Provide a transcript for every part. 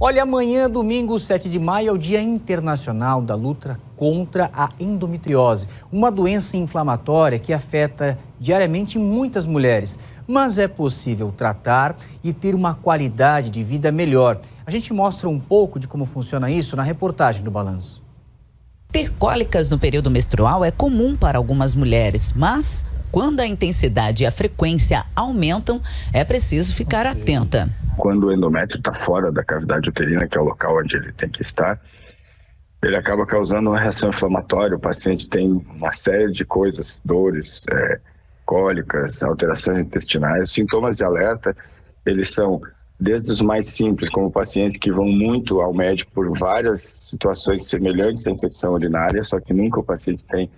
Olha, amanhã, domingo, 7 de maio, é o Dia Internacional da Luta contra a Endometriose, uma doença inflamatória que afeta diariamente muitas mulheres. Mas é possível tratar e ter uma qualidade de vida melhor. A gente mostra um pouco de como funciona isso na reportagem do Balanço. Ter cólicas no período menstrual é comum para algumas mulheres, mas quando a intensidade e a frequência aumentam, é preciso ficar atenta. Quando o endométrio está fora da cavidade uterina, que é o local onde ele tem que estar, ele acaba causando uma reação inflamatória. O paciente tem uma série de coisas, dores, cólicas, alterações intestinais. Os sintomas de alerta, eles são desde os mais simples, como pacientes que vão muito ao médico por várias situações semelhantes à infecção urinária, só que nunca o paciente tem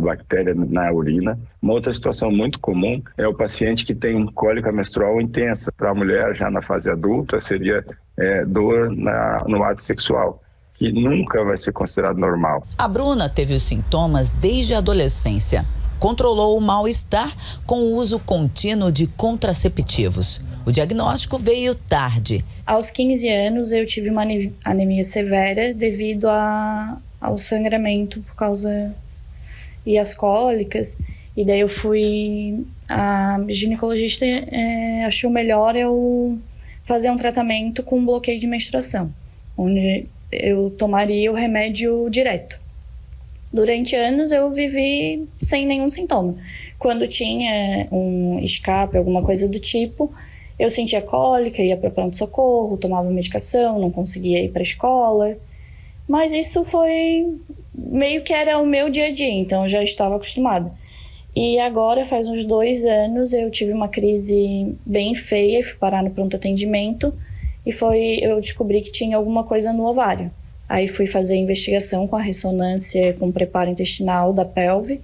bactéria na urina. Uma outra situação muito comum é o paciente que tem cólica menstrual intensa. Para a mulher, já na fase adulta, seria dor no ato sexual, que nunca vai ser considerado normal. A Bruna teve os sintomas desde a adolescência. Controlou o mal-estar com o uso contínuo de contraceptivos. O diagnóstico veio tarde. Aos 15 anos, eu tive uma anemia severa devido ao sangramento por causa... e as cólicas, e daí a ginecologista achou melhor eu fazer um tratamento com bloqueio de menstruação, onde eu tomaria o remédio direto. Durante anos eu vivi sem nenhum sintoma. Quando tinha um escape, alguma coisa do tipo, eu sentia cólica, ia para pronto-socorro, tomava medicação, não conseguia ir para a escola, mas isso foi... meio que era o meu dia a dia, então eu já estava acostumada. E agora, faz uns 2 anos, eu tive uma crise bem feia, fui parar no pronto atendimento e eu descobri que tinha alguma coisa no ovário. Aí fui fazer a investigação com a ressonância com o preparo intestinal da pelve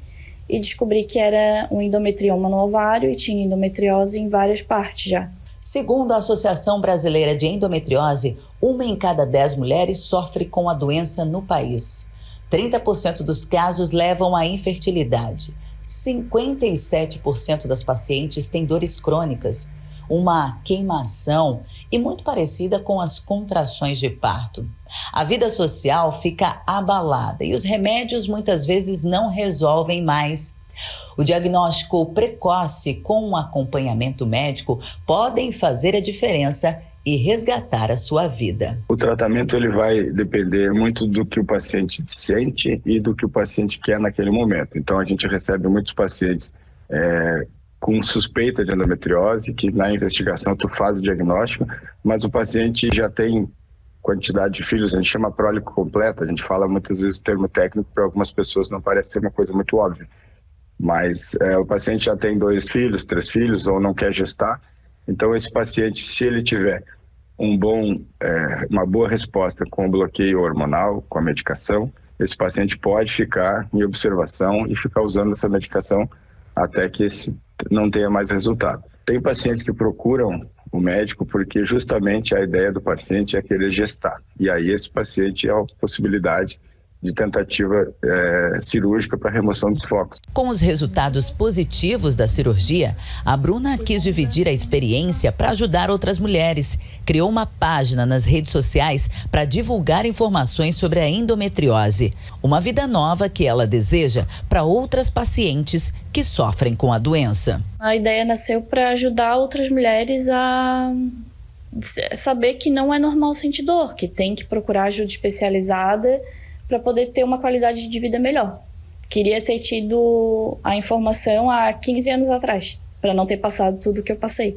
e descobri que era um endometrioma no ovário e tinha endometriose em várias partes já. Segundo a Associação Brasileira de Endometriose, 1 em cada 10 mulheres sofre com a doença no país. 30% dos casos levam à infertilidade. 57% das pacientes têm dores crônicas, uma queimação e muito parecida com as contrações de parto. A vida social fica abalada e os remédios muitas vezes não resolvem mais. O diagnóstico precoce com um acompanhamento médico podem fazer a diferença e resgatar a sua vida. O tratamento ele vai depender muito do que o paciente sente e do que o paciente quer naquele momento. Então a gente recebe muitos pacientes com suspeita de endometriose, que na investigação tu faz o diagnóstico, mas o paciente já tem quantidade de filhos, a gente chama prole completa, a gente fala muitas vezes o termo técnico, para algumas pessoas não parece ser uma coisa muito óbvia. Mas o paciente já tem 2 filhos, 3 filhos, ou não quer gestar. Então, esse paciente, se ele tiver uma boa resposta com o bloqueio hormonal, com a medicação, esse paciente pode ficar em observação e ficar usando essa medicação até que não tenha mais resultado. Tem pacientes que procuram o médico porque justamente a ideia do paciente é querer gestar. E aí esse paciente é a possibilidade de tentativa cirúrgica para remoção dos focos. Com os resultados positivos da cirurgia, a Bruna quis dividir a experiência para ajudar outras mulheres. Criou uma página nas redes sociais para divulgar informações sobre a endometriose. Uma vida nova que ela deseja para outras pacientes que sofrem com a doença. A ideia nasceu para ajudar outras mulheres a saber que não é normal sentir dor, que tem que procurar ajuda especializada para poder ter uma qualidade de vida melhor. Queria ter tido a informação há 15 anos atrás, para não ter passado tudo o que eu passei.